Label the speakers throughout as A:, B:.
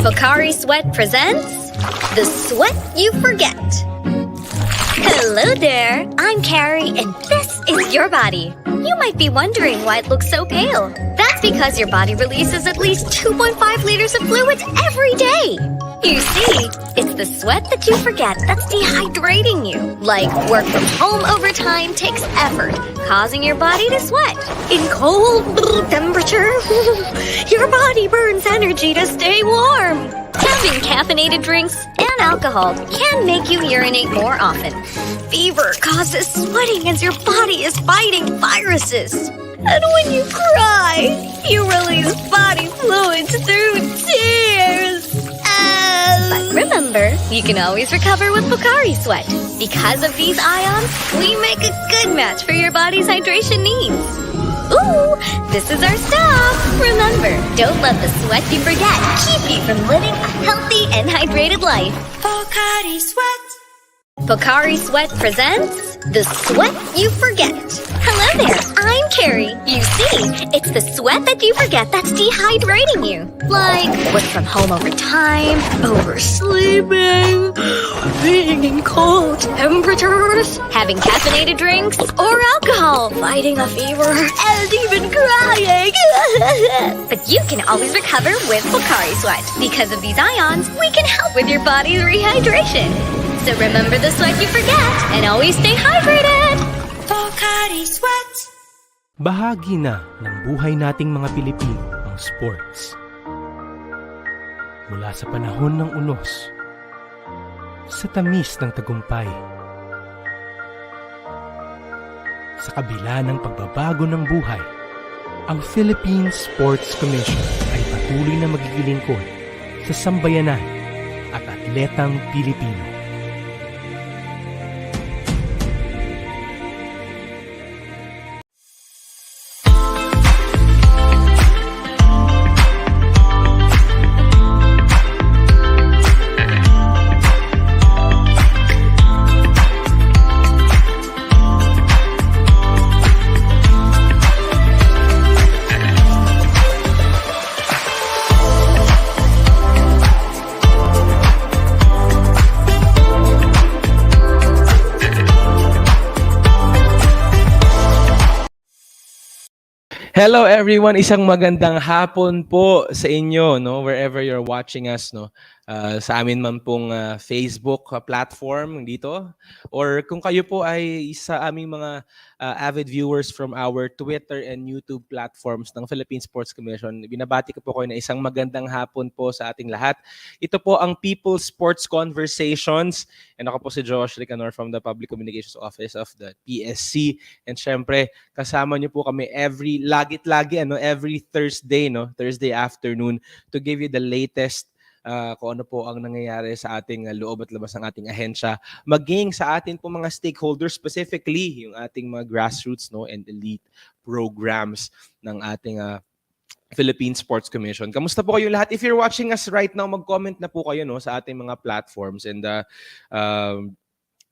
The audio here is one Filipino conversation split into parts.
A: Pocari Sweat presents The Sweat You Forget. Hello there, I'm Carrie and this is your body. You might be wondering why it looks so pale. That's because your body releases at least 2.5 liters of fluids every day. You see, it's the sweat that you forget that's dehydrating you. Like work from home overtime takes effort, causing your body to sweat. In cold temperature, your body burns energy to stay warm. Having caffeinated drinks and alcohol can make you urinate more often. Fever causes sweating as your body is fighting viruses. And when you cry, you release body fluids through tears. But remember, you can always recover with Pocari Sweat. Because of these ions, we make a good match for your body's hydration needs. Ooh, this is our stop. Remember, don't let the sweat you forget keep you from living a healthy and hydrated life.
B: Pocari Sweat.
A: Pocari Sweat presents The Sweat You Forget. Hello there, I'm Carrie. You see, it's the sweat that you forget that's dehydrating you. Like work from home overtime, oversleeping, being in cold temperatures, having caffeinated drinks, or alcohol, fighting a fever, and even crying. But you can always recover with Pocari Sweat. Because of these ions, we can help with your body's rehydration. So remember the sweat you forget and always stay hydrated!
B: Pocari Sweat.
C: Bahagi na ng buhay nating mga Pilipino ang sports. Mula sa panahon ng unos, sa tamis ng tagumpay, sa kabila ng pagbabago ng buhay, ang Philippine Sports Commission ay patuloy na magigilingkod sa sambayanan at atletang Pilipino.
D: Hello everyone, isang magandang hapon po sa inyo, no, wherever you're watching us, no. Sa amin man pong Facebook platform dito, or kung kayo po ay sa aming mga avid viewers from our Twitter and YouTube platforms ng Philippine Sports Commission, binabati ko po kayo na isang magandang hapon po sa ating lahat. Ito po ang People's Sports Conversations, and ako po si Josh Ricanor from the Public Communications Office of the PSC, and syempre kasama niyo po kami every Thursday, no, Thursday afternoon, to give you the latest kung ano po ang nangyayari sa ating loob at labas ng ating ahensya, maging sa atin po mga stakeholders, specifically yung ating mga grassroots, no, and elite programs ng ating Philippine Sports Commission. Kamusta po kayo lahat? If you're watching us right now, mag-comment na po kayo, no, sa ating mga platforms, and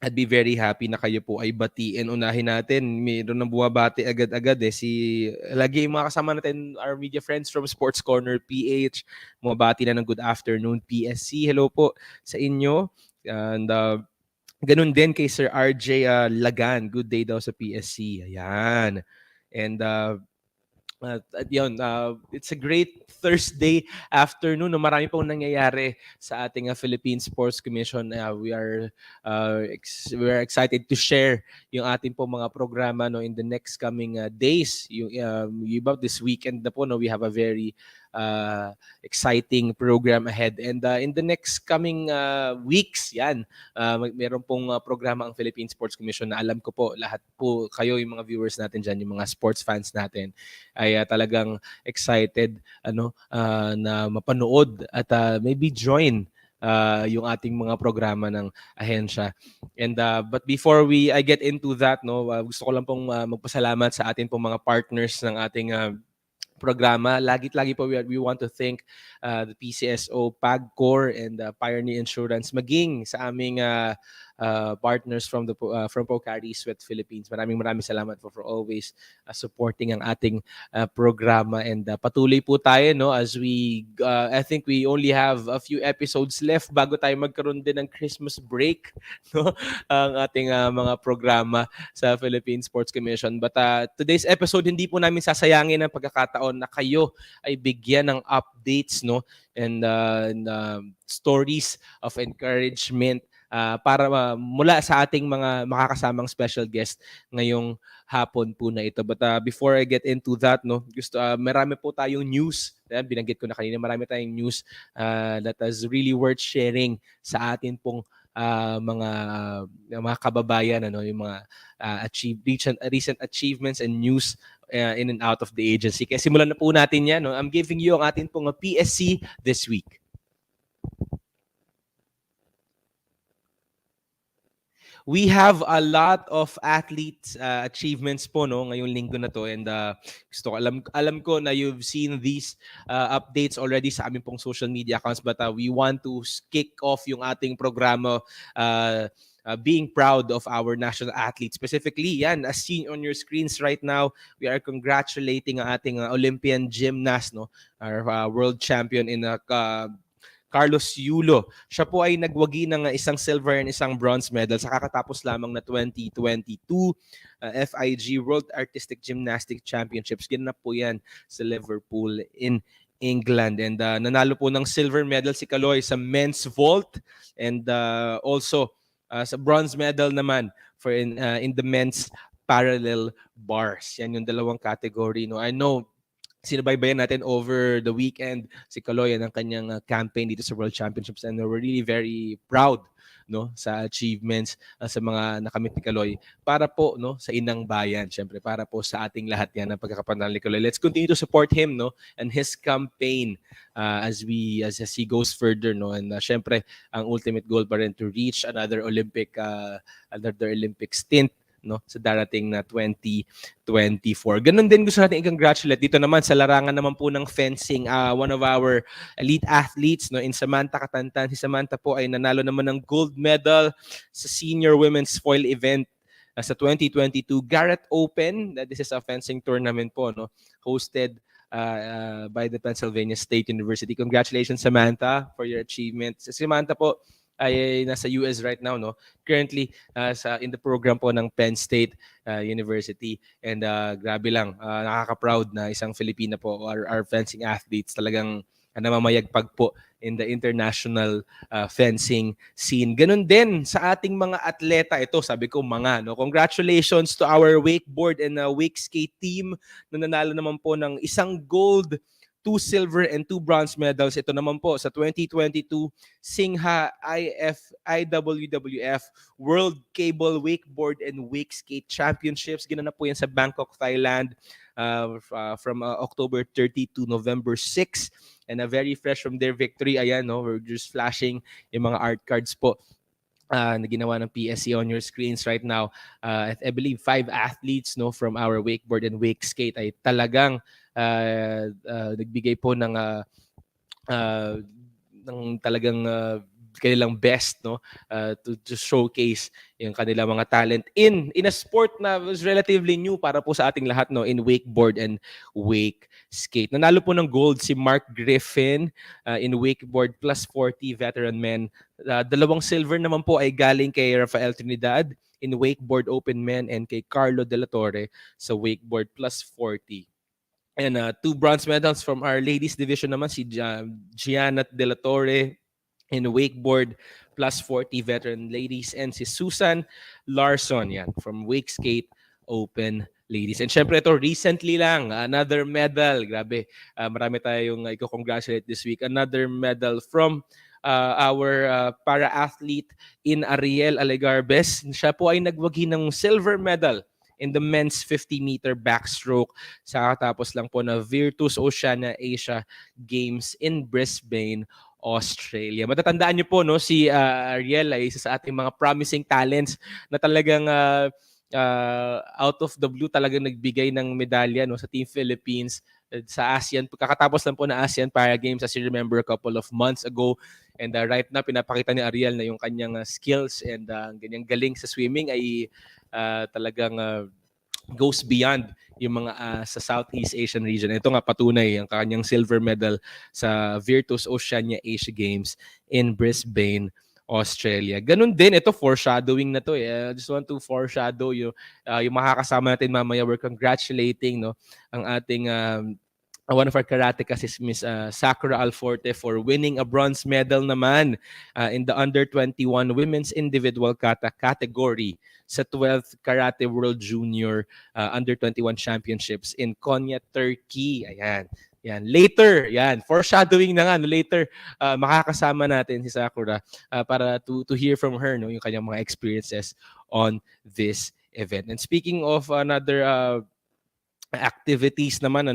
D: I'd be very happy na kayo po ay batiin. Unahin natin, mayroon nang bumabati agad-agad lagi yung mga kasama natin, our media friends from Sports Corner PH, bumabati na ng good afternoon PSC. Hello po sa inyo. And ganun din kay Sir RJ Lagan, good day daw sa PSC. Ayan. And it's a great Thursday afternoon. No, marami pong nangyayari sa ating Philippine Sports Commission. We are excited to share yung ating po mga programa, no, in the next coming days. Yung about this weekend na po, no, we have a very exciting program ahead, and in the next coming weeks, meron pong programa ang Philippine Sports Commission na alam ko po lahat po kayo, yung mga viewers natin dyan, yung mga sports fans natin, ay talagang excited na mapanood at maybe join yung ating mga programa ng ahensya. And but before I get into that, no, gusto ko lang pong magpasalamat sa atin pong mga partners ng ating programa. Lagi po we want to thank the PCSO, PAGCOR, and Pioneer Insurance, maging sa aming partners from Pocari Sweat Philippines. Maraming salamat po for always supporting ang ating programa, and patuloy po tayo, no, as we I think we only have a few episodes left bago tayo magkaroon din ng Christmas break, no, ang ating mga programa sa Philippine Sports Commission. But today's episode, hindi po namin sasayangin ang pagkakataon na kayo ay bigyan ng updates, no, and stories of encouragement para mula sa ating mga makakasamang special guest ngayong hapon po na ito. But before I get into that, no, marami po tayong news. Binanggit ko na kanina, marami tayong news that is really worth sharing sa atin pong mga kababayan, ano, yung mga recent achievements and news in and out of the agency. Kaya simulan na po natin yan, no. I'm giving you ang atin pong PSC this week. We have a lot of athletes achievements po, no, ngayong linggo na to, and alam ko na you've seen these updates already sa aming pong social media accounts, but we want to kick off yung ating programa being proud of our national athletes. Specifically, yan, as seen on your screens right now, we are congratulating ang ating Olympian gymnast, no, our world champion in Carlos Yulo. Siya po ay nagwagi ng isang silver and isang bronze medal sa kakatapos lamang na 2022 FIG World Artistic Gymnastics Championships. Ginanap po yan sa Liverpool in England. And nanalo po ng silver medal si Kaloy sa men's vault, and also sa bronze medal naman for in the men's parallel bars. Yan yung dalawang category, no. I know sinubaybayan natin over the weekend si Kaloy ng kanyang campaign dito sa World Championships, and we're really very proud, no, sa achievements sa mga nakamit ni Kaloy para po, no, sa inang bayan, syempre para po sa ating lahat yan ng pagkakapanalo ni Kaloy. Let's continue to support him, no, and his campaign as he goes further, no, and syempre ang ultimate goal pa rin to reach another Olympic stint, no, sa darating na 2024. Ganun din gusto natin i-congratulate dito naman sa larangan naman po ng fencing, one of our elite athletes, no, in Samantha Katantan. Si Samantha po ay nanalo naman ng gold medal sa senior women's foil event sa 2022 Garrett Open. This is a fencing tournament po, no, hosted by the Pennsylvania State University. Congratulations, Samantha, for your achievement. Si Samantha po ay nasa US right now, no, currently in the program po ng Penn State University, and grabe lang, nakaka-proud na isang Filipina po, our fencing athletes talagang namamayagpag po in the international fencing scene. Ganun din sa ating mga atleta. Ito, sabi ko mga, no, congratulations to our wakeboard and wake skate team na nanalo naman po ng isang gold, 2 silver and 2 bronze medals. Ito naman po sa 2022 Singha IWWF World Cable Wakeboard and Wake Skate Championships. Ginanap po yan sa Bangkok, Thailand from October 30 to November 6. And very fresh from their victory. Ayan, no, we're just flashing yung mga art cards po na ginawa ng PSC on your screens right now. I believe 5 athletes, no, from our wakeboard and wake skate ay talagang nagbigay po ng talagang kanilang best, no, to showcase yung kanilang mga talent in a sport na was relatively new para po sa ating lahat, no, in wakeboard and wake skate. Nanalo po ng gold si Mark Griffin in wakeboard plus 40 veteran men. 2 silver naman po ay galing kay Rafael Trinidad in wakeboard open men and kay Carlo De La Torre sa wakeboard plus 40. And 2 bronze medals from our ladies division naman, si Gianna De La Torre in wakeboard plus 40 veteran ladies, and si Susan Larson yan from wake skate open ladies. And syempre ito, recently lang, another medal. Grabe, marami tayong i-congratulate this week. Another medal from our para-athlete in Ariel Alegarbes. Siya po ay nagwagi ng silver medal in the men's 50-meter backstroke sa katapos lang po na Virtus Oceania Asia Games in Brisbane, Australia. Matatandaan niyo po, no, si Ariel ay isa sa ating mga promising talents na talagang out of the blue talagang nagbigay ng medalya, no, sa Team Philippines sa ASEAN. Kakatapos lang po na ASEAN Para Games, as you remember, a couple of months ago. And right now, pinapakita ni Ariel na yung kanyang skills and ganyang galing sa swimming ay talagang goes beyond yung mga sa Southeast Asian region. Ito nga patunay ang kanyang silver medal sa Virtus Oceania Asia Games in Brisbane, Australia. Ganun din, ito foreshadowing na to eh. I just want to foreshadow yung makakasama natin mamaya. We're congratulating ang ating one of our karateka is Miss Sakura Alforte for winning a bronze medal naman in the under 21 women's individual category sa 12th Karate World Junior under 21 Championships in Konya, Turkey. Ayan. Yan. Later, yan. Foreshadowing na nga. Later, makakasama natin si Sakura para to hear from her yung kanyang mga experiences on this event. And speaking of another activities naman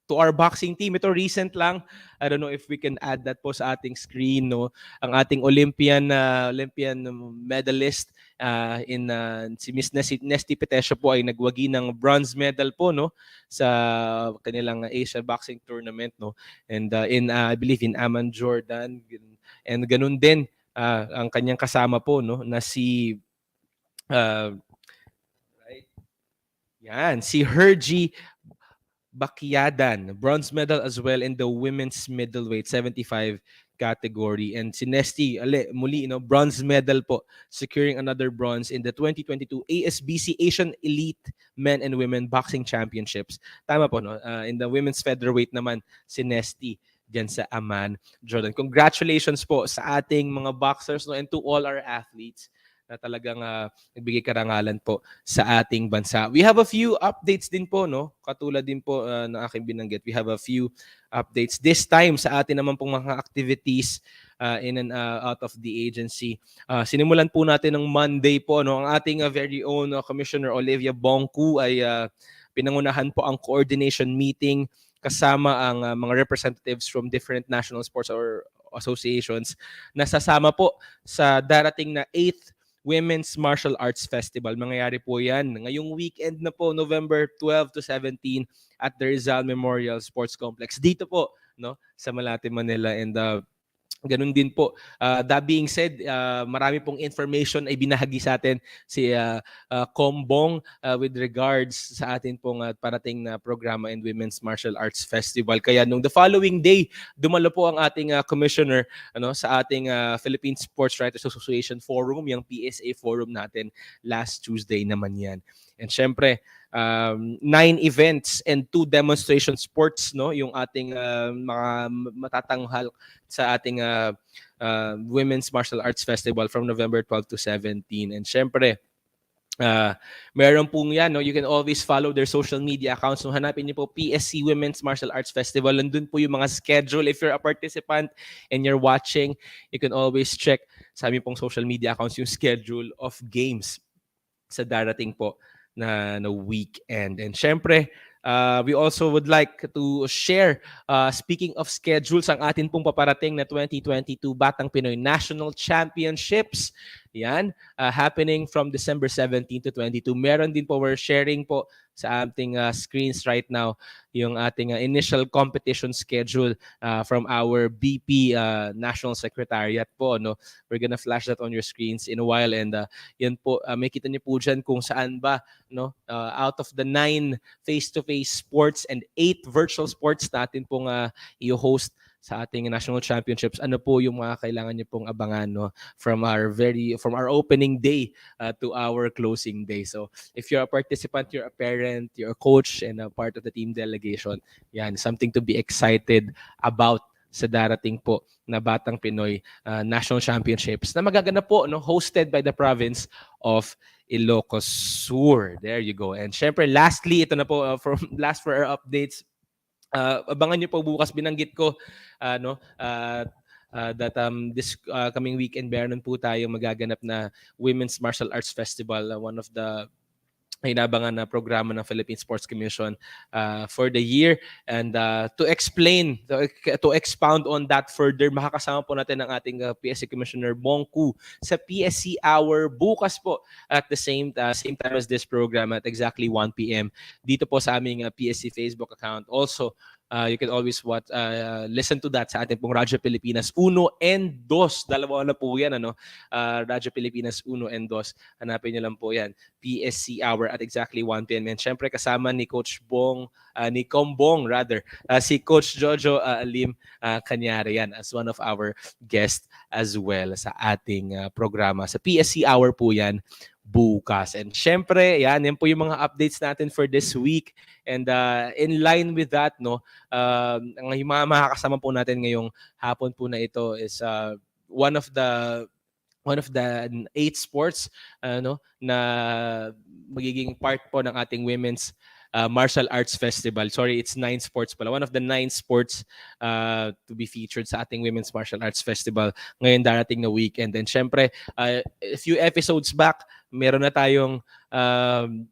D: to our boxing team, ito recent lang, I don't know if we can add that po sa ating screen, ang ating Olympian medalist si Miss Nesty Petesio po ay nagwagi ng bronze medal po sa kanilang Asia Boxing Tournament and I believe in Amman, Jordan, and ganun din ang kanyang kasama po na si si Hergie Bakiadan, bronze medal as well in the women's middleweight 75 category. And si Nesty, muli, bronze medal po, securing another bronze in the 2022 ASBC Asian Elite Men and Women Boxing Championships. Tama po, in the women's featherweight naman, si Nesty dyan sa Amman, Jordan. Congratulations po sa ating mga boxers and to all our athletes na talagang nagbigay karangalan po sa ating bansa. We have a few updates din po, katulad din po ng aking binanggit. We have a few updates this time sa atin naman pong mga activities in and out of the agency. Sinimulan po natin ng Monday po, ang ating very own Commissioner Olivia Bongku ay pinangunahan po ang coordination meeting kasama ang mga representatives from different national sports or associations na sasama po sa darating na 8th Women's Martial Arts Festival. Mangyayari po yan ngayong weekend na po, November 12 to 17 at the Rizal Memorial Sports Complex. Dito po, sa Malate, Manila. And ganun din po. That being said, marami pong information ay binahagi sa atin si Kombong with regards sa atin pong parating na programa in Women's Martial Arts Festival. Kaya nung the following day, dumalo po ang ating commissioner sa ating Philippine Sports Writers Association Forum, yung PSA Forum natin last Tuesday naman yan. And syempre, 9 events and 2 demonstration sports yung ating mga matatanghal sa ating Women's Martial Arts Festival from November 12 to 17. And syempre, meron pong yan, you can always follow their social media accounts. Hanapin niyo po PSC Women's Martial Arts Festival. Nandun po yung mga schedule. If you're a participant and you're watching, you can always check sa aming pong social media accounts yung schedule of games sa darating po na weekend. And syempre, we also would like to share, speaking of schedules, ang atin pong paparating na 2022 Batang Pinoy National Championships. Yan, happening from December 17 to 22. Meron din po, we're sharing po sa ating screens right now yung ating initial competition schedule from our BP National Secretariat po. We're gonna flash that on your screens in a while. And yan po, may kita niyo po dyan kung saan ba out of the 9 face-to-face sports and 8 virtual sports natin pong i-host sa ating national championships, ano po yung mga kailangan niyo pong abangan from our opening day to our closing day. So if you're a participant, you're a parent, you're a coach, and a part of the team delegation, yan, something to be excited about sa darating po na Batang Pinoy National Championships na magaganap po hosted by the province of Ilocos Sur. There you go. And syempre, lastly, ito na po for our updates. Abangan niyo po bukas, binanggit ko that this coming weekend meron po tayo magaganap na Women's Martial Arts Festival, one of the inabangan na programa ng Philippine Sports Commission for the year. And to explain, to expound on that further, makakasama po natin ang ating PSC Commissioner Bong Ku sa PSC Hour bukas po at the same time as this program at exactly 1 p.m. dito po sa aming PSC Facebook account. Also, you can always listen to that sa ating pong Radyo Pilipinas 1 and 2. Dalawa na po yan, Radyo Pilipinas 1 and 2. Hanapin nyo lang po yan. PSC Hour at exactly 1 p.m. And syempre kasama ni Coach Bong, ni Kombong rather, si Coach Jojo Alim Kanyari yan as one of our guests as well sa ating programa. Sa PSC Hour po yan bukas. And syempre, yan po yung mga updates natin for this week. And in line with that, yung mga makakasama po natin ngayong hapon po na ito is one of the 8 sports na magiging part po ng ating women's martial arts festival. Sorry, it's 9 sports pala. One of the 9 sports to be featured sa ating women's martial arts festival ngayon darating na weekend. And syempre, a few episodes back, meron na tayong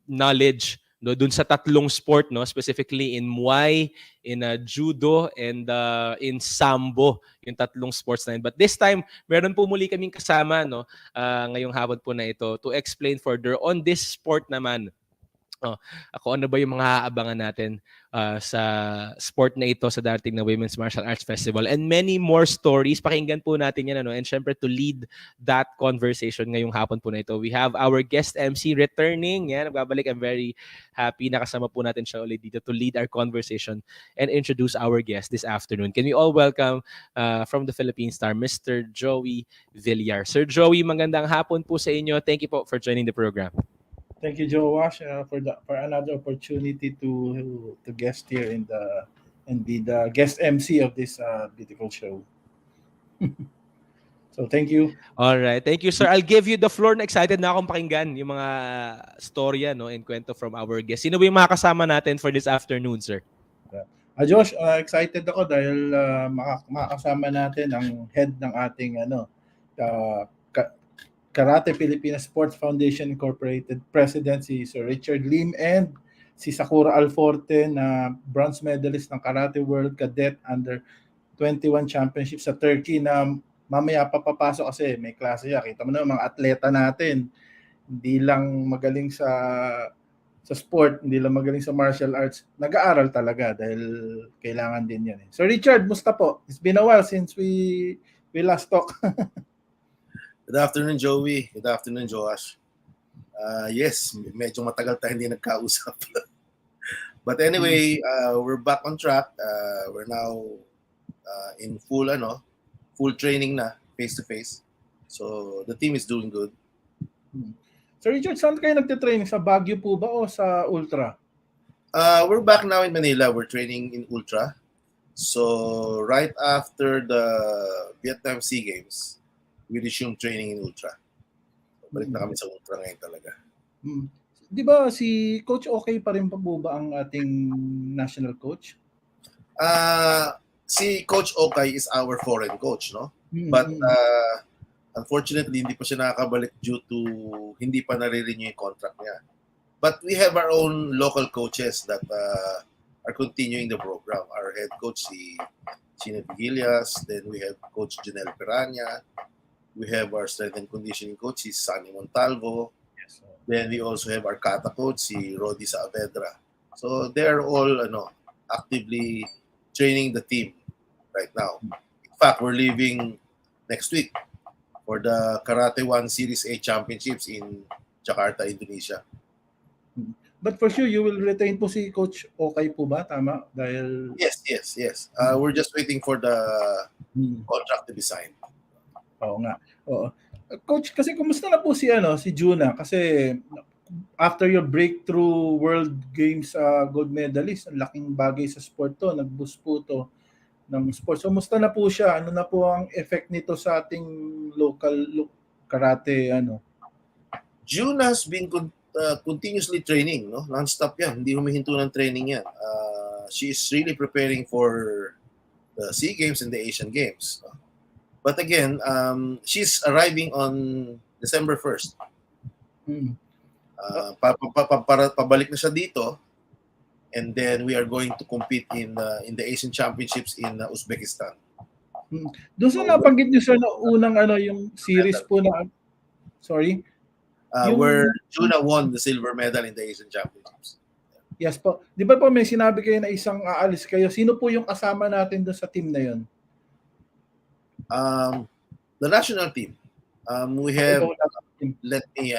D: knowledge dun sa tatlong sport, specifically in Muay, in Judo, and in Sambo, yung tatlong sports na yun. But this time, meron po muli kaming kasama ngayong hapon po na ito to explain further on this sport naman. Ako ano ba yung mga aabangan natin sa sport na ito sa darating na Women's Martial Arts Festival and many more stories. Pakinggan po natin yan. And syempre to lead that conversation ngayong hapon po na ito, we have our guest MC returning. Yan, nagbabalik. I'm very happy. Nakasama po natin siya ulit dito to lead our conversation and introduce our guest this afternoon. Can we all welcome from the Philippine Star, Mr. Joey Villar. Sir Joey, magandang hapon po sa inyo. Thank you po for joining the program.
E: Thank you, Joash, for another opportunity to guest here and be the guest MC of this beautiful show. So thank you.
D: All right, thank you, sir. I'll give you the floor. Excited na akong pakinggan yung mga storya and kwento from our guest. Sino ba yung mga kasama natin for this afternoon, sir?
E: Josh, excited ako dahil makakasama natin ang head ng ating Karate Pilipinas Sports Foundation Incorporated President, si Sir Richard Lim, and si Sakura Alforte na bronze medalist ng Karate World Cadet Under 21 Championship sa Turkey na mamaya papapasok kasi may klase siya. Kita mo na mga atleta natin, hindi lang magaling sa sport, hindi lang magaling sa martial arts, nag-aaral talaga dahil kailangan din yan. Sir Richard, musta po? It's been a while since we last talked.
F: Good afternoon, Joey. Good afternoon, Joash. Yes, medyo matagal tayo hindi nagkausap. But anyway, we're back on track. We're now in full training na, face-to-face. So, the team is doing good.
E: Sir Richard, saan kayo nagtitraining? Sa Baguio po ba o sa Ultra?
F: We're back now in Manila. We're training in Ultra. So, right after the Vietnam SEA Games, we resume training in Ultra. Balik na kami sa Ultra ngayon talaga.
E: Di ba si Coach Okay pa rin pa po ba ang ating national coach?
F: Si Coach Okay is our foreign coach, no? But unfortunately, hindi pa siya nakakabalik due to hindi pa nare-renew yung contract niya. But we have our own local coaches that are continuing the program. Our head coach, si Chino Vigilias, then we have Coach Janelle Peranya. We have our strength and conditioning coach, si Sunny Montalvo.
E: Yes,
F: then we also have our kata coach, si Rodi Saavedra. So they're all actively training the team right now. In fact, we're leaving next week for the Karate 1 Series A Championships in Jakarta, Indonesia.
E: But for sure, you will retain po si Coach Okay po ba? Tama? Dahil...
F: Yes. We're just waiting for the contract to be signed.
E: Oo nga. Oo. Coach, kasi kumusta na po si Juna? Kasi after your breakthrough World Games gold medalist, ang laking bagay sa sport to, nag-boost po to ng sport. So, kumusta na po siya? Ano na po ang effect nito sa ating local karate
F: June has been continuously training, no? Non-stop yan. Hindi humihinto ng training yan. She is really preparing for the SEA Games and the Asian Games. No? But again, she's arriving on December 1st. Pabalik na siya dito, and then we are going to compete in the Asian Championships in Uzbekistan.
E: Doon sa nabanggit niyo sir na unang yung series po na sorry.
F: Where Juna won the silver medal in the Asian Championships.
E: Yes po. Di ba po may sinabi kayo na isang aalis kayo? Sino po yung kasama natin doon sa team na yun?
F: The national team. We have, let me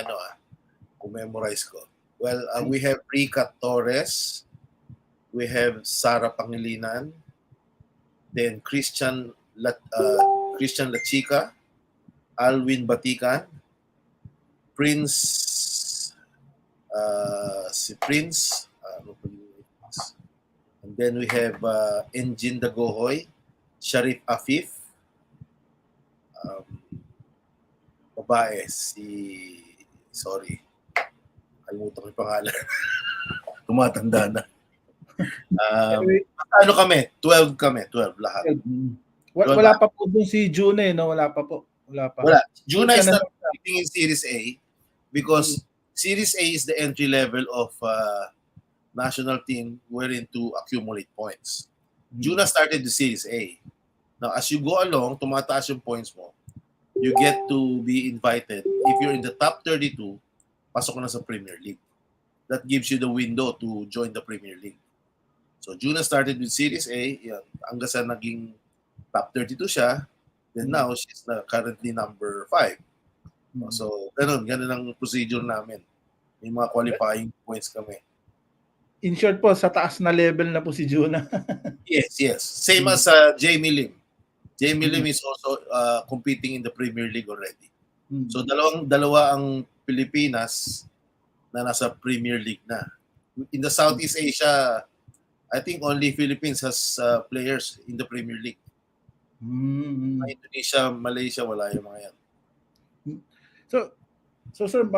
F: memorize ko. Well, we have Rica Torres, we have Sara Pangilinan, then Christian Lachica, Alwin Batikan, Prince, and then we have Engin Dagohoy, Sharif Afif, babae sorry, kalimutan ko yung pangalan. Tumatanda na. Ano kami? 12 lahat.
E: Wala pa po doon si June no? Wala pa po.
F: Wala. June is not competing in Series A because Series A is the entry level of national team wherein to accumulate points. Juna started the Series A. Now, as you go along, tumataas yung points mo. You get to be invited. If you're in the top 32, pasok na sa Premier League. That gives you the window to join the Premier League. So, Juna started with Series A. Yan. Hanggang sa naging top 32 siya. Then now, she's currently number 5. So, ganun ang procedure namin. May mga qualifying points kami.
E: In short po, sa taas na level na po si Juna.
F: Yes. Same as Jamie Lim. Jamie Lim is also competing in the Premier League already. So, dalawa ang Pilipinas na nasa Premier League na. In the Southeast Asia, I think only Philippines has players in the Premier League. Indonesia, Malaysia, wala yung mga yan.
E: So sir,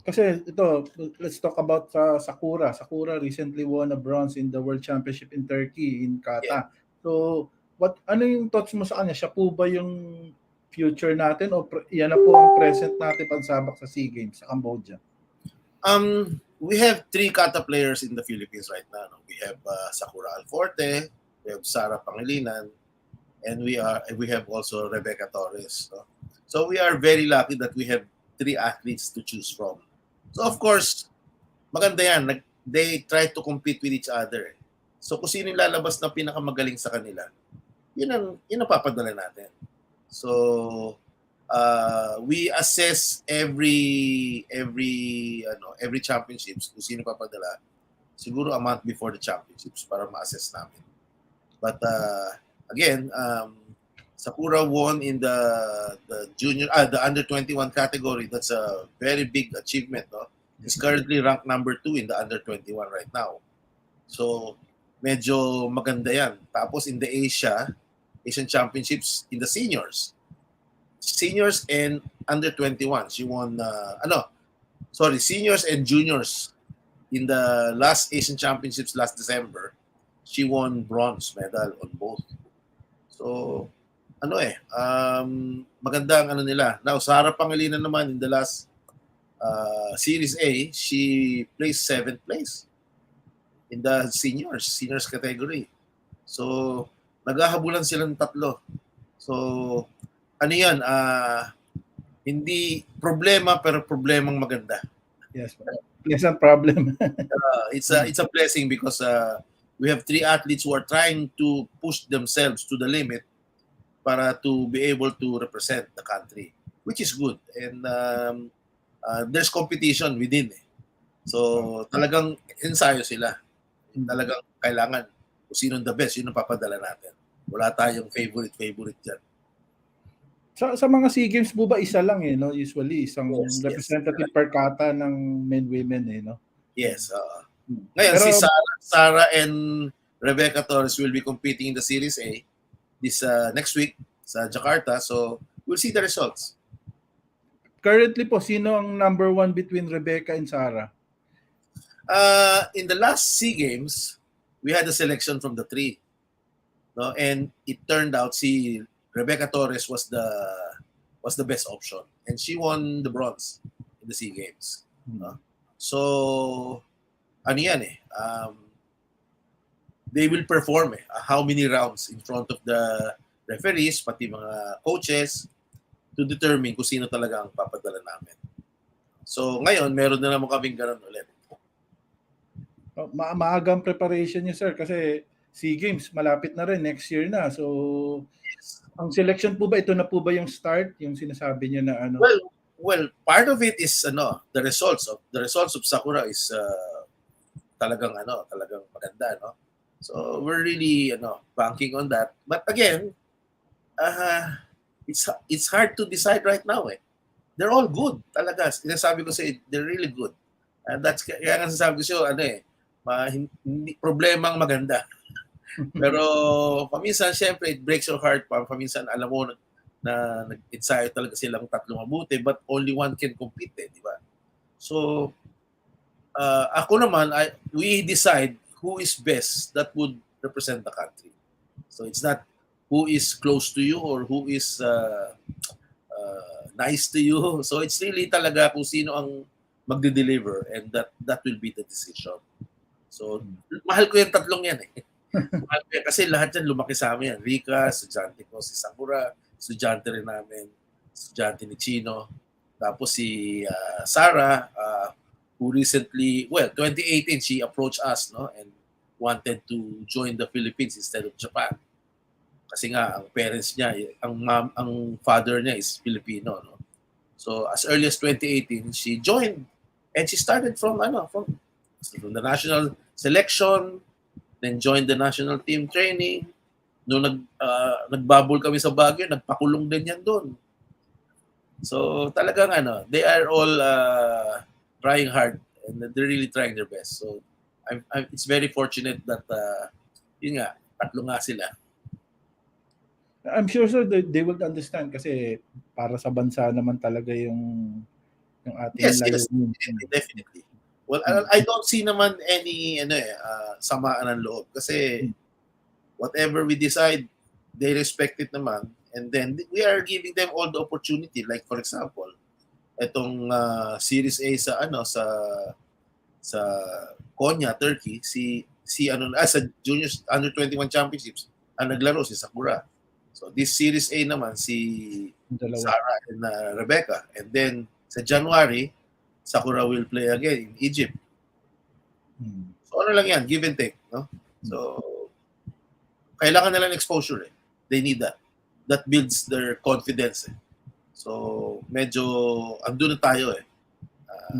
E: kasi ito, let's talk about Sakura. Sakura recently won a bronze in the World Championship in Turkey, in Qatar. Yeah. So, ano yung thoughts mo sa kanya? Siya po ba yung future natin o yan na po ang present natin pagsabak sa SEA Games sa Cambodia?
F: We have 3 kata players in the Philippines right now. No? We have Sakura Alforte, we have Sara Pangilinan, and we have also Rebecca Torres. No? So we are very lucky that we have 3 athletes to choose from. So of course, maganda yan. They try to compete with each other. So kung sino yung lalabas na pinakamagaling sa kanila, yun ang papadala natin. So we assess every championships kung sino papadala. Siguro a month before the championships para ma-assess namin. But again, Sakura won in the junior, the under 21 category. That's a very big achievement. No? He's currently ranked number 2 in the under 21 right now. So medyo maganda yan. Tapos in the Asian Championships in the seniors and under 21, she won. Seniors and juniors in the last Asian Championships last December, she won bronze medal on both. So maganda ang nila. Now, Sara Pangilinan naman in the last Series A, she placed 7th place in the seniors category. So, naghahabulan silang 3. So, yan? Hindi problema pero problemang maganda.
E: Yes, pleasant problem.
F: It's a blessing because we have 3 athletes who are trying to push themselves to the limit para to be able to represent the country, which is good. And there's competition within. So talagang ensayo sila. Talagang kailangan kung sino the best, yun ang papadala natin. Wala tayong favorite dyan.
E: Sa mga SEA Games po ba isa lang no? Usually isang representative per kata ng men-women no?
F: Yes. Ngayon si Sara and Rebecca Torres will be competing in the Series A this next week sa Jakarta. So we'll see the results.
E: Currently po, sino ang number 1 between Rebecca and Sara?
F: In the last SEA Games, we had a selection from the 3. No? And it turned out Rebecca Torres was the best option. And she won the bronze in the SEA Games. No? So, ano yan they will perform how many rounds in front of the referees, pati mga coaches, to determine kung sino talaga ang papadala namin. So, ngayon, meron na naman kaming ganun ulit.
E: Maagang preparation niyo, sir, kasi SEA Games malapit na rin, next year na. So, ang selection po ba, ito na po ba yung start, yung sinasabi niyo na ano?
F: Well, part of it is the results of Sakura is talagang maganda, no? So we're really banking on that. But again, it's hard to decide right now. They're all good talaga. Sinasabi ko sa they're really good. And that's kaya nga sasabi ko siya hindi problemang maganda. Pero paminsan syempre it breaks your heart. Paminsan alam mo na nag-ensayo talaga silang tatlo mabuti, but only one can compete, di ba? So ako naman, we decide who is best that would represent the country. So it's not who is close to you or who is nice to you. So it's really talaga kung sino ang magde-deliver, and that will be the decision. So mahal ko yung tatlong yan Mahal ko yan kasi lahat yan lumaki sa amin yan. Rika, estudyante ko, si Sakura, estudyante rin namin, estudyante ni Chino. Tapos si Sarah, who recently, 2018, she approached us, no, and wanted to join the Philippines instead of Japan. Kasi nga ang parents niya, ang father niya is Filipino, no. So as early as 2018, she joined, and she started from the national selection, then joined the national team training. Noong nagbabol kami sa Baguio, nagpakulong din yan doon. So talagang they are all trying hard, and they're really trying their best. So it's very fortunate that yun nga, tatlo nga sila.
E: I'm sure, sir, they will understand kasi para sa bansa naman talaga yung ating
F: Yes, definitely. Well, I don't see naman any samaan ng loob kasi whatever we decide, they respect it naman, and then we are giving them all the opportunity. Like for example, etong Series A sa Konya, Turkey, sa Juniors Under 21 Championships, ang naglaro si Sakura. So this Series A naman si Sarah and Rebecca, and then sa January, Sakura will play again in Egypt. So lang yan, give and take, no? So kailangan nila ng exposure. They need that. That builds their confidence. So medyo andun na tayo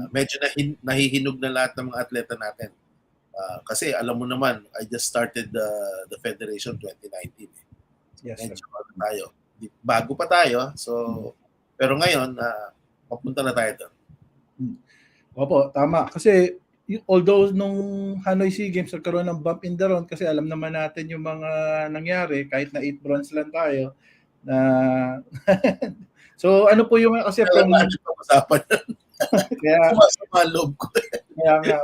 F: medyo nahihinog na lahat ng mga atleta natin. Kasi alam mo naman, I just started the federation 2019.
E: Yes,
F: medyo tayo. Bago pa tayo. So pero ngayon, papunta na tayo doon.
E: Opo, tama. Kasi although nung Hanoi SEA Games nagkaroon ng bump in the road kasi alam naman natin yung mga nangyari kahit na 8 bronze lang tayo na so ano po yung kasi from
F: usapan
E: kaya
F: masama loob ko.
E: Kaya nga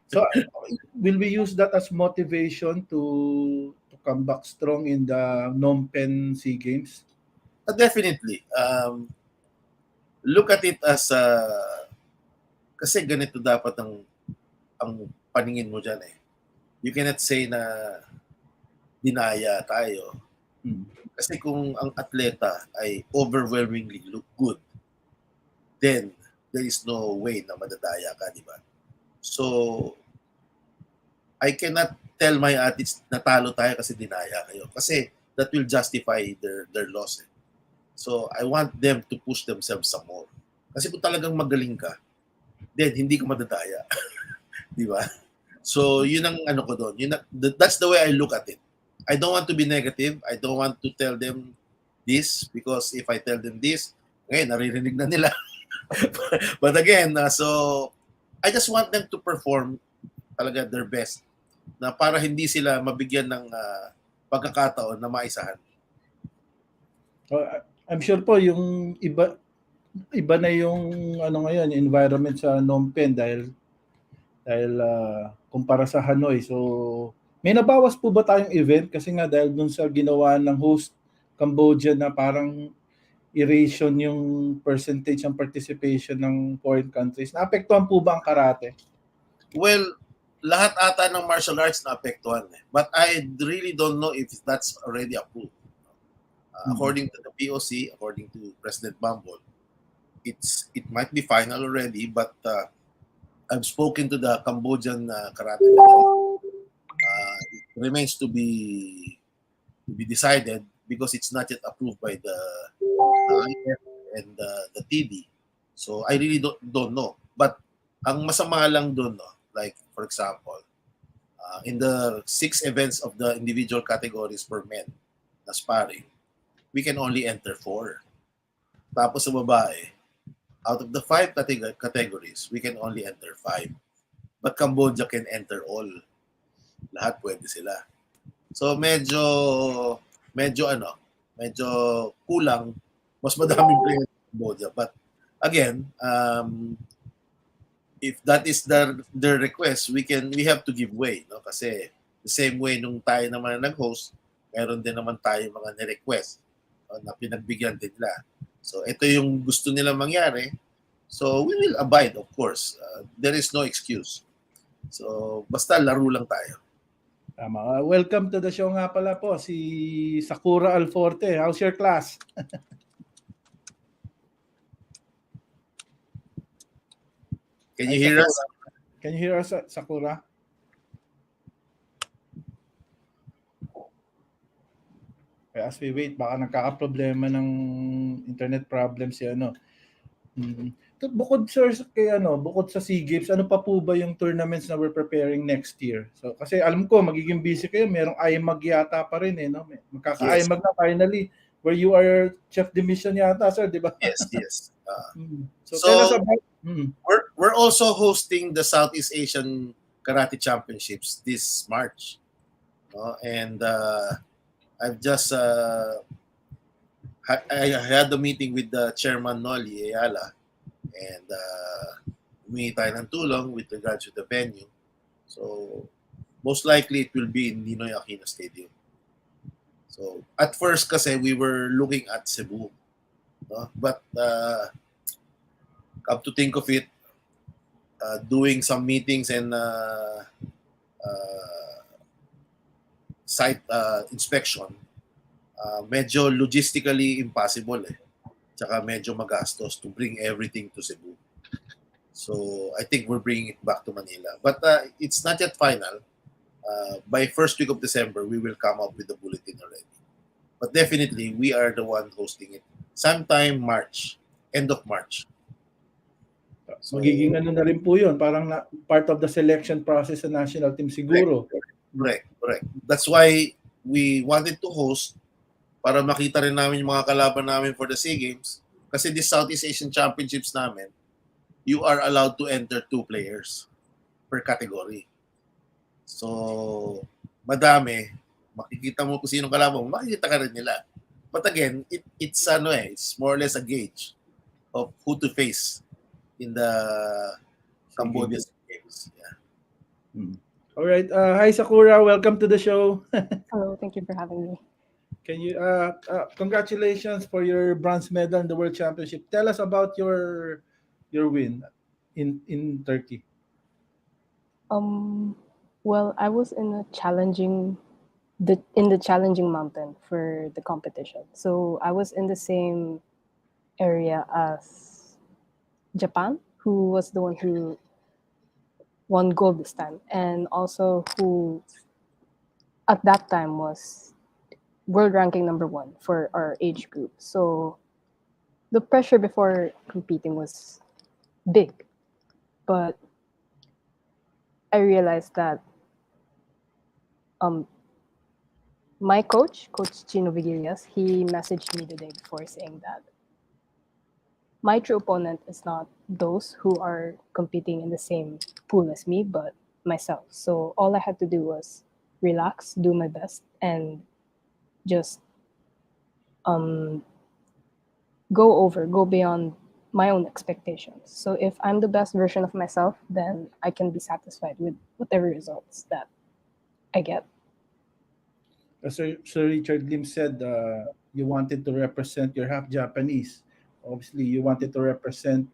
E: so will we use that as motivation to come back strong in the Phnom Penh SEA Games?
F: Definitely. Look at it as kasi ganito dapat ang paningin mo dyan You cannot say na dinaya tayo. Kasi kung ang atleta ay overwhelmingly look good, then there is no way na madadaya ka, di ba? So, I cannot tell my athletes na talo tayo kasi dinaya kayo. Kasi that will justify their loss. So, I want them to push themselves some more. Kasi kung talagang magaling ka, then hindi ka madadaya. Di ba? So, yun ang ko doon. That's the way I look at it. I don't want to be negative. I don't want to tell them this because if I tell them this, ngayon, naririnig na nila. But again, so, I just want them to perform talaga their best na para hindi sila mabigyan ng pagkakataon na maisahan.
E: I'm sure po yung iba na yung ngayon environment sa Phnom Penh dahil kumpara sa Hanoi. So may nabawas po ba tayong event kasi nga dahil dun sa ginawa ng host Cambodia na parang eration yung percentage ng participation ng foreign countries. Naapektuhan po ba ang karate?
F: Well, lahat ata ng martial arts na apektuhan. But I really don't know if that's already approved. According to the POC, according to President Bambol, it might be final already, but I've spoken to the Cambodian karate. It remains to be decided because it's not yet approved by the IF and the TD. So I really don't know. But ang masama lang doon, no, like for example, in the 6 events of the individual categories for men na sparring, we can only enter 4. Tapos sa babae, out of the 5 categories, we can only enter 5. But Cambodia can enter all. Lahat pwede sila. So medyo kulang, mas madaming players sa Cambodia. But again, if that is their request, we have to give way, no? Kasi the same way nung tayo naman nag-host, meron din naman tayo mga ni-request na pinagbigyan din nila. So ito yung gusto nila mangyari. So we will abide, of course. There is no excuse. So basta laro lang tayo.
E: Tama. Welcome to the show nga pala po, si Sakura Alforte. How's your class?
F: Can you hear us?
E: Can you hear us, Sakura? As we wait, baka nagkakaproblema ng internet problem si ano. Bukod sa SEA Games, ano pa po ba yung tournaments na we're preparing next year? So kasi alam ko magiging busy kayo, merong IMAG yata pa rin no. Magkaka-IMAG na finally where you are chef de mission yata, sir, di ba?
F: Yes.
E: So tell us about
F: we're also hosting the Southeast Asian Karate Championships this March. No? And I've just I had a meeting with the chairman Noli Ayala, and humingi tayo ng tulong with regards to the venue. So most likely it will be in Ninoy Aquino Stadium. So at first kasi we were looking at Cebu, no? But come to think of it, doing some meetings and site inspection, medyo logistically impossible Tsaka medyo magastos to bring everything to Cebu. So I think we're bringing it back to Manila. But it's not yet final. By first week of December, we will come up with the bulletin already. But definitely, we are the one hosting it. Sometime March, end of March.
E: So, magiging ano na rin po yun, parang part of the selection process sa national team siguro.
F: Correct. That's why we wanted to host para makita rin namin yung mga kalaban namin for the SEA Games. Kasi this Southeast Asian Championships namin, you are allowed to enter 2 players per category. So, madami. Makikita mo kung sinong kalaban mo, makikita ka rin nila. But again, it's more or less a gauge of who to face in the Cambodia Games. Yeah.
E: All right. Hi, Sakura. Welcome to the show.
G: Hello. Thank you for having me.
E: Can you congratulations for your bronze medal in the World Championship. Tell us about your win in Turkey.
G: Well, I was in the challenging mountain for the competition. So I was in the same area as Japan, who was the one who won gold this time, and also who at that time was world ranking number 1 for our age group. So the pressure before competing was big, but I realized that my coach Chino Vigilias, he messaged me the day before saying that my true opponent is not those who are competing in the same pool as me, but myself. So all I had to do was relax, do my best, and just go beyond my own expectations. So if I'm the best version of myself, then I can be satisfied with whatever results that I get.
E: Sir Richard Lim said you wanted to represent, you're half Japanese. Obviously, you wanted to represent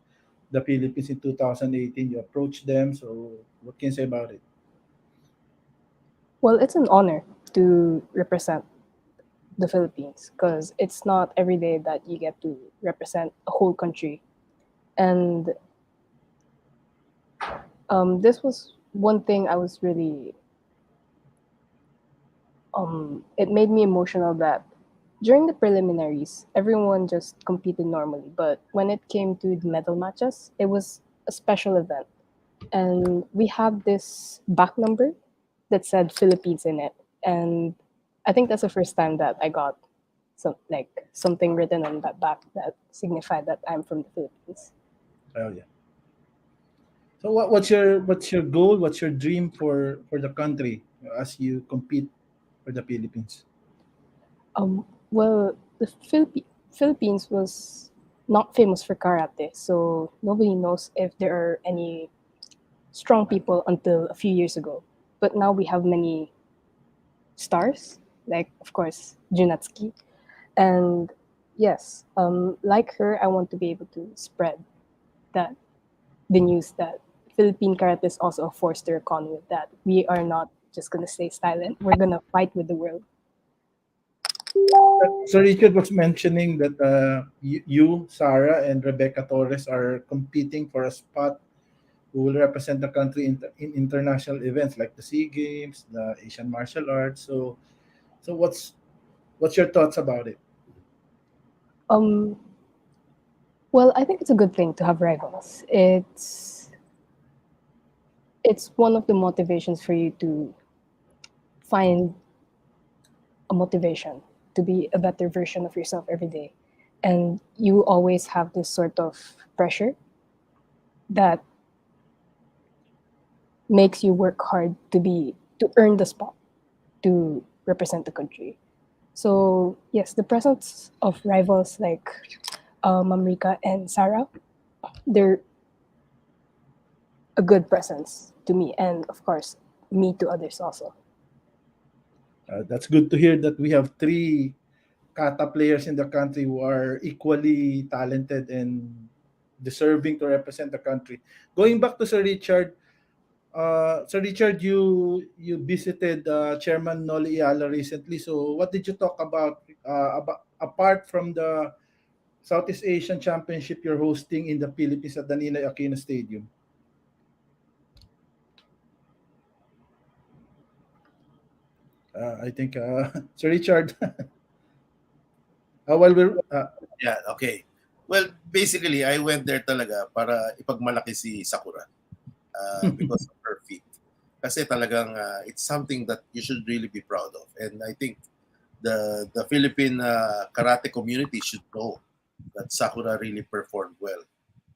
E: the Philippines in 2018. You approached them. So, what can you say about it?
G: Well, it's an honor to represent the Philippines because it's not every day that you get to represent a whole country. And this was one thing I was really, it made me emotional that during the preliminaries, everyone just competed normally. But when it came to the medal matches, it was a special event. And we had this back number that said Philippines in it. And I think that's the first time that I got something written on that back that signified that I'm from the Philippines.
E: Oh yeah. So what's your goal? What's your dream for the country as you compete for the Philippines?
G: Well, the Philippines was not famous for karate, so nobody knows if there are any strong people until a few years ago. But now we have many stars, like of course Junatsuki, and yes, like her, I want to be able to spread that the news that Philippine karate is also a force to reckon with. That we are not just gonna stay silent; we're gonna fight with the world.
E: So Richard was mentioning that you, Sarah, and Rebecca Torres are competing for a spot who will represent the country in international events like the SEA Games, the Asian Martial Arts. So what's your thoughts about it?
G: Um, well, I think it's a good thing to have rivals. It's one of the motivations for you to find a motivation to be a better version of yourself every day. And you always have this sort of pressure that makes you work hard to earn the spot to represent the country. So yes, the presence of rivals like Mamrika and Sarah, they're a good presence to me, and of course, me to others also.
E: That's good to hear that we have three kata players in the country who are equally talented and deserving to represent the country. Going back to Sir Richard, Sir Richard, you visited Chairman Noli Ayala recently. So, what did you talk about apart from the Southeast Asian Championship you're hosting in the Philippines at the Ninoy Aquino Stadium? I think Sir Richard. While we're
F: Yeah, okay. Well, basically, I went there talaga para ipagmalaki si Sakura because of her feat. Kasi talagang it's something that you should really be proud of. And I think the Philippine karate community should know that Sakura really performed well.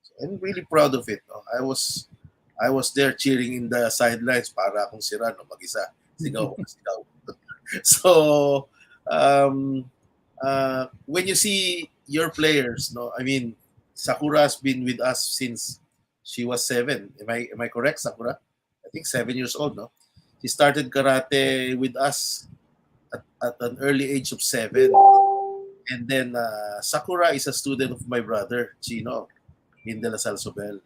F: So I'm really proud of it. No? I was there cheering in the sidelines para akong sira no mag-isa. Sigaw, sigaw. So when you see your players, no, I mean, Sakura has been with us since she was 7. Am I correct, Sakura? I think 7 years old, no? She started karate with us at an early age of 7. And then Sakura is a student of my brother, Chino, in De La Salle Sobel.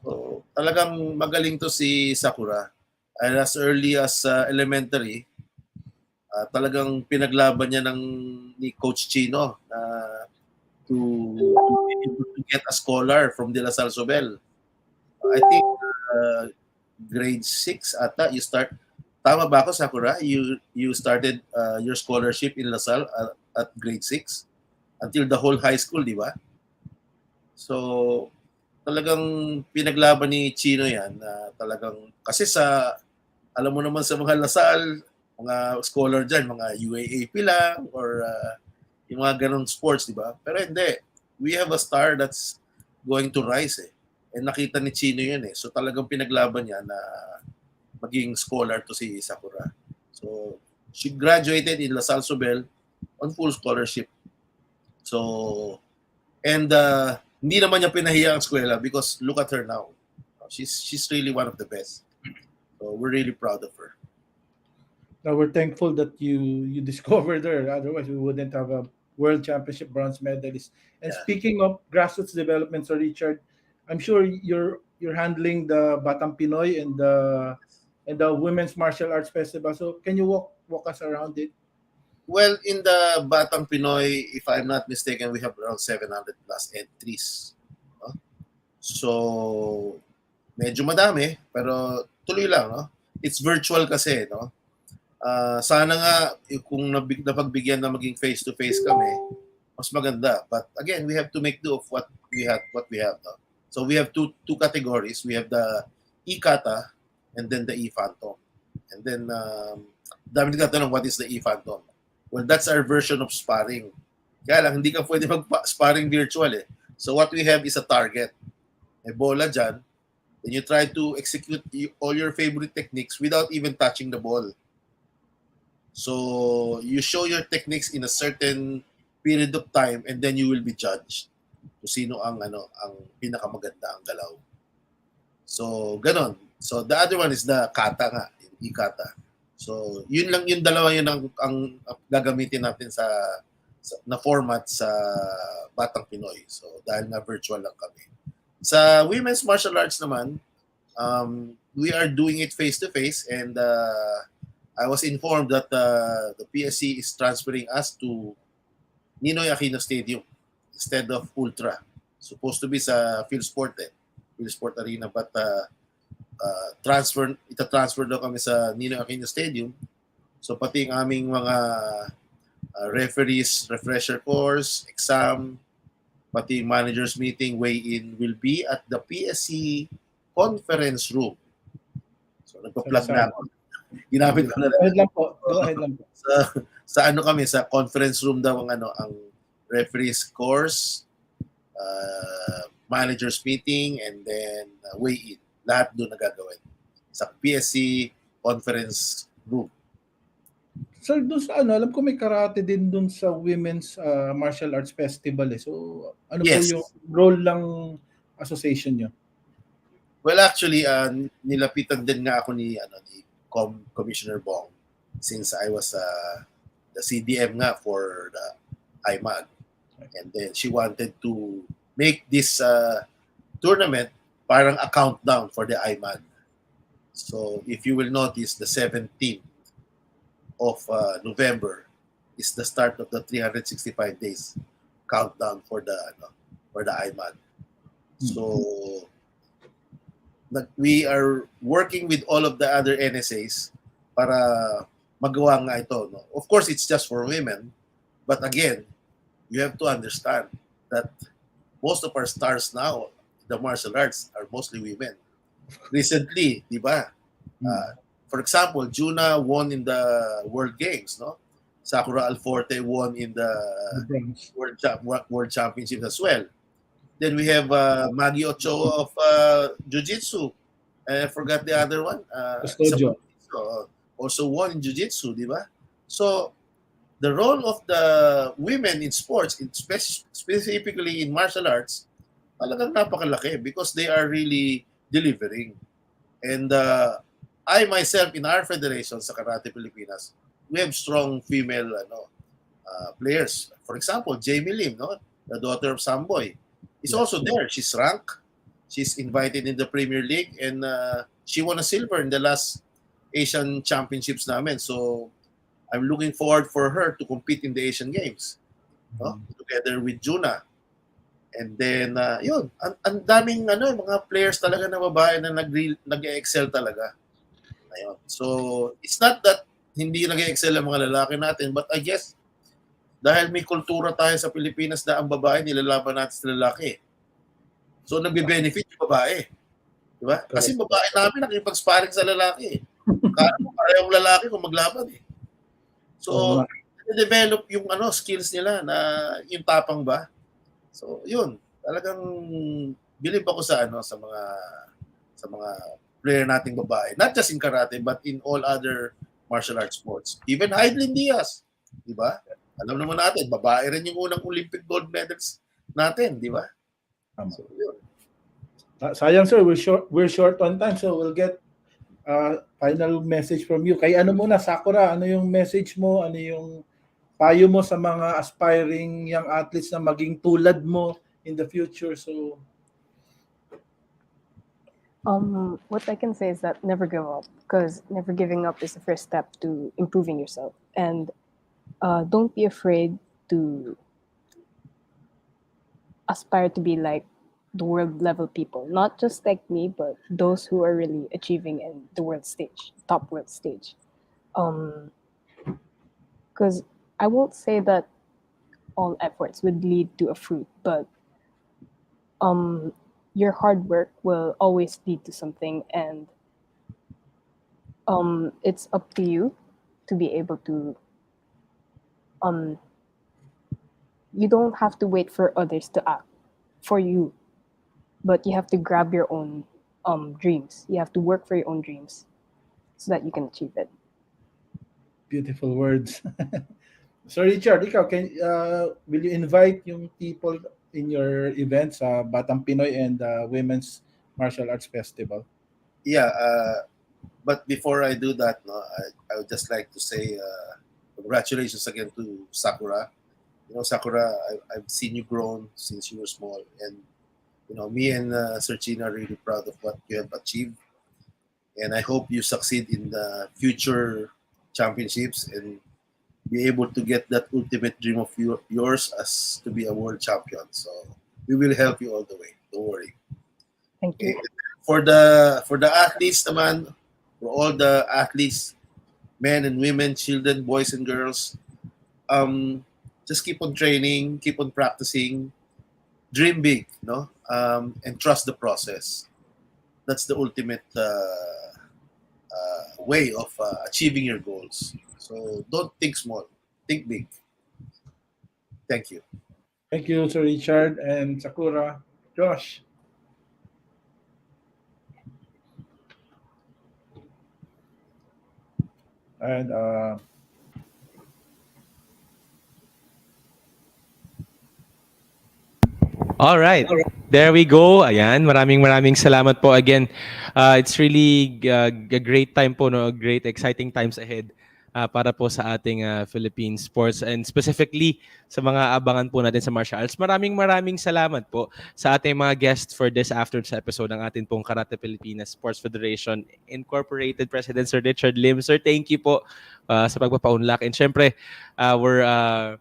F: So talagang magaling to si Sakura. And as early as elementary, talagang pinaglaban niya ni Coach Chino to get a scholar from De La Salle Sobel. I think grade 6 ata you start. Tama ba ako, Sakura? You started your scholarship in La Salle at grade 6 until the whole high school, di ba? So talagang pinaglaban ni Chino yan. Talagang kasi alam mo naman sa mga La Salle, mga scholar dyan, mga UAAP lang or yung mga ganong sports, di ba? Pero hindi. We have a star that's going to rise eh. And nakita ni Chino yun eh. So talagang pinaglaban niya na maging scholar to si Sakura. So she graduated in La Salle Sobel on full scholarship. So, and hindi naman niya pinahiya ang eskwela because look at her now. She's really one of the best. So we're really proud of her.
E: we're thankful that you discovered her. Otherwise, we wouldn't have a world championship bronze medalist. And
F: Yeah.
E: speaking of grassroots development, Sir Richard, I'm sure you're handling the Batang Pinoy and the Women's Martial Arts Festival. So can you walk us around it?
F: Well, in the Batang Pinoy, if I'm not mistaken, we have around 700 plus entries. No? So, medyo madami, pero tuloy lang. No? It's virtual kasi. No? Sana nga, kung napagbigyan na maging face-to-face kami, mas maganda. But again, we have to make do of what we have. No? So we have two categories. We have the E-Kata and then the E-Phantom. And then, dami nagtatanong, what is the E-Phantom? Well, that's our version of sparring. Kaya lang, hindi ka pwede mag-sparring virtual eh. So what we have is a target. May bola dyan. Then you try to execute all your favorite techniques without even touching the ball. So you show your techniques in a certain period of time and then you will be judged kung sino ang pinakamaganda ang galaw. So ganon. So the other one is the kata nga, E-Kata. So yun lang, yung dalawa yun ang gagamitin natin sa na format sa Batang Pinoy. So dahil na virtual lang kami. Sa women's martial arts naman, we are doing it face to face and I was informed that the PSC is transferring us to Ninoy Aquino Stadium instead of Ultra. Supposed to be sa PhilSport Arena, but ita-transfer daw kami sa Ninoy Aquino Stadium. So pati ang aming mga referees, refresher course, exam, pati managers meeting, weigh-in will be at the PSC conference room. So nagpa-plug na ako. Ginamit ko na
E: Go ahead lang po.
F: sa kami sa conference room daw ang referees course, managers meeting, and then weigh-in. Lahat doon nagagawin sa PSC conference room.
E: Sir, doon sa alam ko may karate din doon sa Women's Martial Arts Festival eh. So ano
F: Yes.
E: po yung role ng association nyo?
F: Well, actually, nilapitan din nga ako ni Commissioner Bong since I was the CDM nga for the IMAG. And then she wanted to make this tournament parang a countdown for the IMAG. So if you will notice, the 17th of November is the start of the 365 days countdown for the IMAG. So we are working with all of the other NSAs para magawa nga ito. No? Of course, it's just for women. But again, you have to understand that most of our stars now, the martial arts, are mostly women. Recently, di ba? For example, Juna won in the World Games, no? Sakura Alforte won in the World Championships as well. Then we have Maggie Ochoa of Jiu-Jitsu. I forgot the other one.
E: Custodio.
F: Also won in Jiu-Jitsu, di ba? So, the role of the women in sports, specifically in martial arts, talagang napakalaki because they are really delivering. And I myself, in our federation sa Karate Pilipinas, we have strong female players. For example, Jamie Lim, no? The daughter of Samboy, is also there. She's ranked. She's invited in the Premier League and she won a silver in the last Asian Championships namin. So I'm looking forward for her to compete in the Asian Games, no? Together with Juna. And then yun, ang daming mga players talaga na babae na nag-excel talaga. Ayun. So it's not that hindi nag-excel ang mga lalaki natin, but I guess dahil may kultura tayo sa Pilipinas na ang babae nilalaban natin sa lalaki. So nagbe-benefit yung babae. Di ba? Kasi babae namin nakipag-sparring sa lalaki. Parehong lalaki kung maglaban eh. So develop yung skills nila na yung tapang ba. So yun, talagang believe ako sa mga player nating babae. Not just in karate but in all other martial arts sports. Even Heidelin Diaz, di ba? Alam naman natin, babae rin yung unang Olympic gold medals natin, di ba? So, yun.
E: Sayang sir, we're short on time, so we'll get final message from you. Kay ano muna, Sakura, ano yung message mo? Ano yung payo mo sa mga aspiring young athletes na maging tulad mo in the future? So,
G: What I can say is that never give up, because never giving up is the first step to improving yourself. And don't be afraid to aspire to be like the world level people, not just like me, but those who are really achieving in the world stage, top world stage. Because I won't say that all efforts would lead to a fruit, but your hard work will always lead to something, and it's up to you to be able to you don't have to wait for others to act for you, but you have to grab your own dreams. You have to work for your own dreams so that you can achieve it.
E: beautiful words. So Richard, ikaw, will you invite yung people in your events sa Batang Pinoy and Women's Martial Arts Festival?
F: Yeah, but before I do that, no, I would just like to say congratulations again to Sakura. You know, Sakura, I've seen you grown since you were small, and you know, me and Sir Chino are really proud of what you have achieved, and I hope you succeed in the future championships and be able to get that ultimate dream of yours as to be a world champion. So we will help you all the way. Don't worry.
G: Thank you.
F: Okay. For the athletes naman, for all the athletes, men and women, children, boys and girls, just keep on training, keep on practicing, dream big, no, and trust the process. That's the ultimate way of achieving your goals. So don't think small, think big. Thank you.
E: Thank you, Sir Richard and Sakura. Josh. And
D: All right. There we go. Ayan, maraming salamat po again. It's really a great time po, no? Great exciting times ahead para po sa ating Philippine sports, and specifically sa mga abangan po natin sa martial arts. Maraming salamat po sa ating mga guests for this afternoon's episode ng ating pong Karate Pilipinas Sports Federation Incorporated President Sir Richard Lim. Sir, thank you po sa pagpapaunlak, and syempre our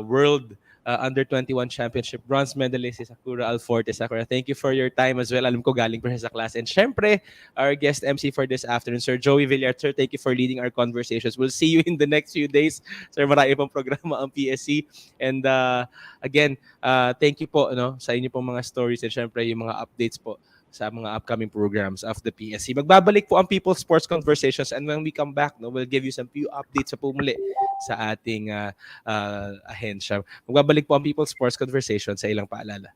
D: world under 21 championship bronze medalist si Sakura Alforte. Sakura, thank you for your time as well. Alam ko galing pa siya sa class. And syempre, our guest MC for this afternoon, Sir Joey Villar. Sir, thank you for leading our conversations. We'll see you in the next few days. Sir, marami pang programa ang PSC. And again, thank you po, no, sa inyo pong mga stories, and syempre yung mga updates po sa mga upcoming programs of the PSC. Magbabalik po ang People's Sports Conversations, and when we come back, no, we'll give you some few updates sa pumuli sa ating ahensya. Magbabalik po ang People's Sports Conversations sa ilang paalala.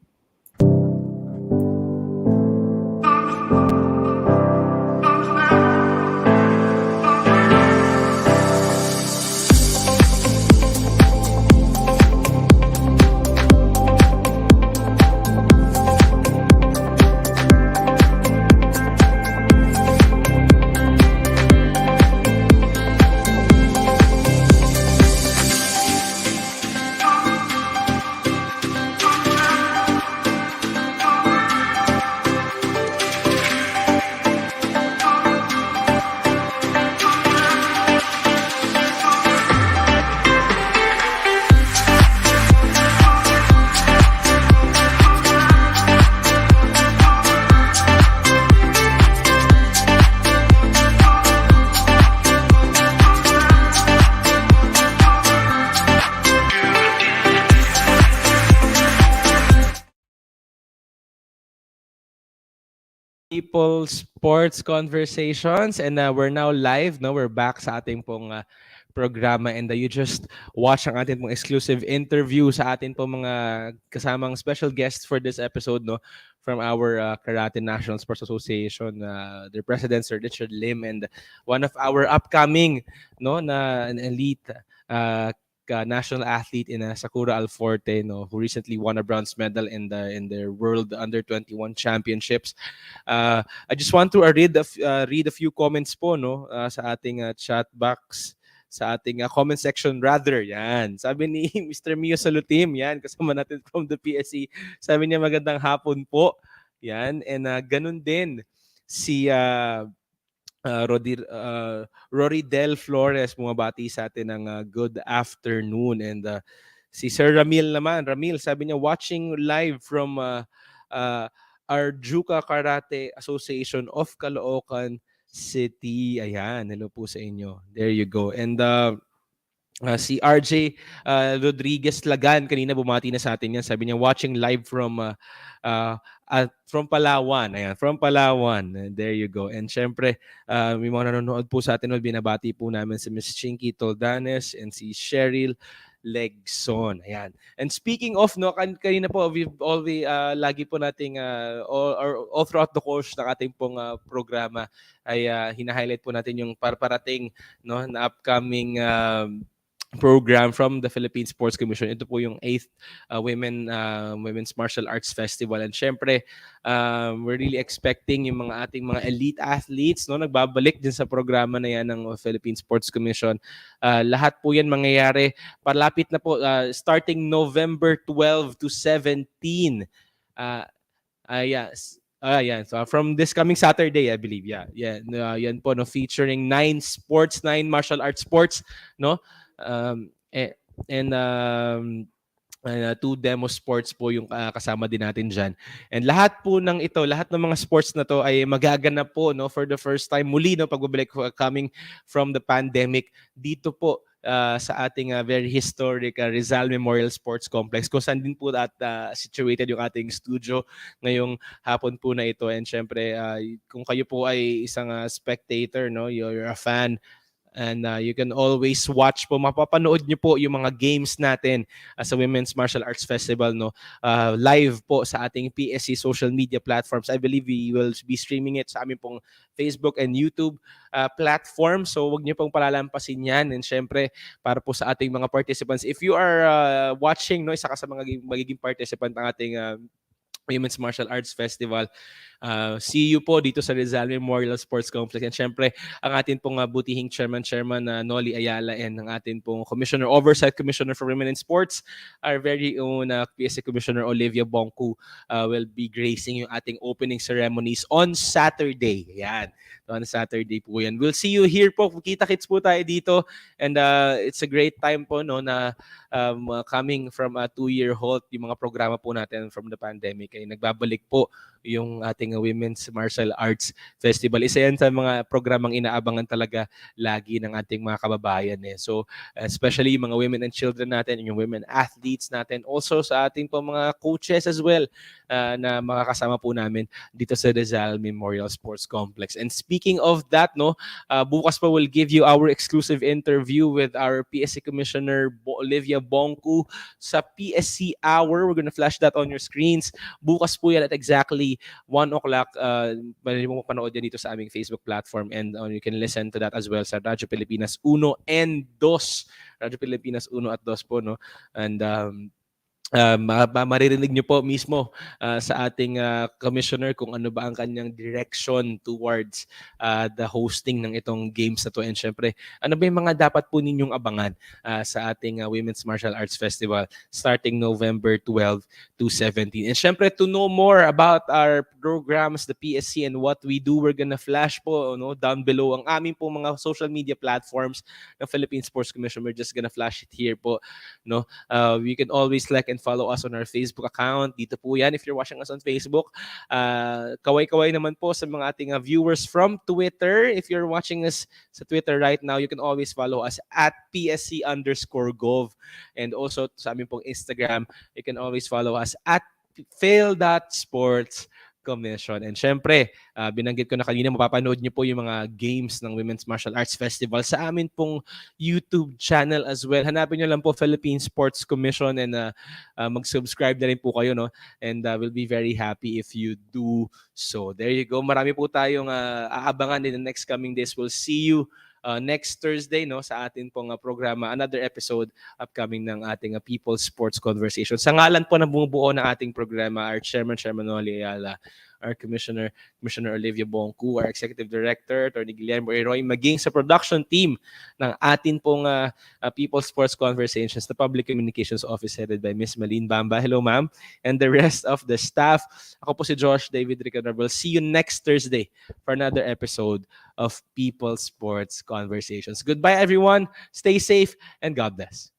D: People's Sports Conversations, and we're now live, no, we're back sa ating pong programa, and you just watch ang ating pong exclusive interview sa ating pong mga kasamang special guests for this episode, no, from our Karate National Sports Association, their president Sir Richard Lim, and one of our upcoming, no, na an elite national athlete in Sakura Alforte, no, who recently won a bronze medal in their World Under 21 Championships. I just want to read a few comments po, no, sa ating chat box, sa ating comment section rather. Yan. Sabi ni Mr. Mio Salutim, yan, kasama natin from the PSC. Sabi niya magandang hapon po. Yan. And ganun din si Rory Del Flores bumabati sa atin ng good afternoon. And si Sir Ramil naman, Ramil, sabi niya watching live from Arjuka Karate Association of Caloocan City. Ayan, hello po sa inyo. There you go. And si RJ Rodriguez Lagan, kanina bumati na sa atin yan. Sabi niya, watching live from Palawan. Ayan, from Palawan. There you go. And syempre, may mga nanonood po sa atin. Binabati po namin si Miss Chinky Toldanes and si Cheryl Legson. Ayan. And speaking of, no, kanina po, we've always, lagi po nating, all throughout the course ng ating pong programa, ay hina-highlight po natin yung parating, no, na upcoming program from the Philippine Sports Commission. Ito po yung 8th Women's Martial Arts Festival. And syempre, we're really expecting yung ating mga elite athletes, no, nagbabalik din sa programa na yan ng Philippine Sports Commission. Lahat po yan mangyayari. Palapit na po, starting November 12 to 17. Yes. Yan. So from this coming Saturday, I believe. Yeah. Yan po, no, featuring 9 martial arts sports, no? And 2 demo sports po yung kasama din natin dyan. And lahat po ng ito, lahat ng mga sports na to ay magaganap po, no, for the first time muli, no, pagbabalik coming from the pandemic dito po sa ating very historic Rizal Memorial Sports Complex, kung saan din po situated yung ating studio ngayong hapon po na ito. And syempre, kung kayo po ay isang spectator, no, you're a fan, and you can always watch po, mapapanood nyo po yung mga games natin sa Women's Martial Arts Festival, no, live po sa ating PSC social media platforms. I believe we will be streaming it sa aming pong Facebook and YouTube platform. So wag nyo pong palalampasin yan. And syempre, para po sa ating mga participants, if you are watching, no, isa ka sa mga magiging participant ng ating Women's Martial Arts Festival, see you po dito sa Rizal Memorial Sports Complex. And syempre, ang atin pong butihing Chairman Noli Ayala, and ang atin pong Oversight Commissioner for Women in Sports, our very own PSA Commissioner Olivia Bongku, will be gracing yung ating opening ceremonies on Saturday. Yan. On Saturday po yan. We'll see you here po. Kita-kits po tayo dito. And it's a great time po, no, na coming from a 2-year halt, yung mga programa po natin from the pandemic, ay nagbabalik po yung ating Women's Martial Arts Festival. Isa yan sa mga programang inaabangan talaga lagi ng ating mga kababayan. So, especially yung mga women and children natin, yung women athletes natin, also sa ating po mga coaches as well, na makakasama po namin dito sa Rizal Memorial Sports Complex. And speaking of that, no, bukas pa we'll give you our exclusive interview with our PSC Commissioner Olivia Bongku sa PSC Hour. We're gonna flash that on your screens. Bukas po yan at exactly 1 o'clock. Pwede mo mapanood yan dito sa aming Facebook platform, and you can listen to that as well sa Radyo Pilipinas 1 and 2. Radyo Pilipinas 1 at 2 po, no? And maririnig nyo po mismo sa ating commissioner kung ano ba ang kanyang direction towards the hosting ng itong games na to. And syempre, ano ba yung mga dapat po ninyong abangan sa ating Women's Martial Arts Festival starting November 12 to 17. And syempre, to know more about our programs, the PSC, and what we do, we're gonna flash po, no, down below ang aming po mga social media platforms ng Philippine Sports Commission. We're just gonna flash it here po, no. You can always like and follow us on our Facebook account. Dito po yan if you're watching us on Facebook. Kaway-kaway naman po sa mga ating viewers from Twitter. If you're watching us sa Twitter right now, you can always follow us at PSC_gov. And also sa aming pong Instagram, you can always follow us at fail.sports Commission. And syempre, binanggit ko na kanina, mapapanood niyo po yung mga games ng Women's Martial Arts Festival sa amin pong YouTube channel as well. Hanapin niyo lang po Philippine Sports Commission, and mag-subscribe na rin po kayo, no? And we'll be very happy if you do so. There you go. Marami po tayong aabangan in the next coming days. We'll see you next Thursday no sa atin pong programa, another episode upcoming ng ating People's Sports Conversation. Sa ngalan po na bumubuo ng ating programa, our Chairman Noli Ayala, our Commissioner Olivia Bongku, our Executive Director, Attorney Guillermo Eroy, maging sa production team ng atin pong People's Sports Conversations, the Public Communications Office headed by Miss Malene Bamba. Hello, ma'am. And the rest of the staff. Ako po si Josh David Ricanarbel. See you next Thursday for another episode of People's Sports Conversations. Goodbye, everyone. Stay safe and God bless.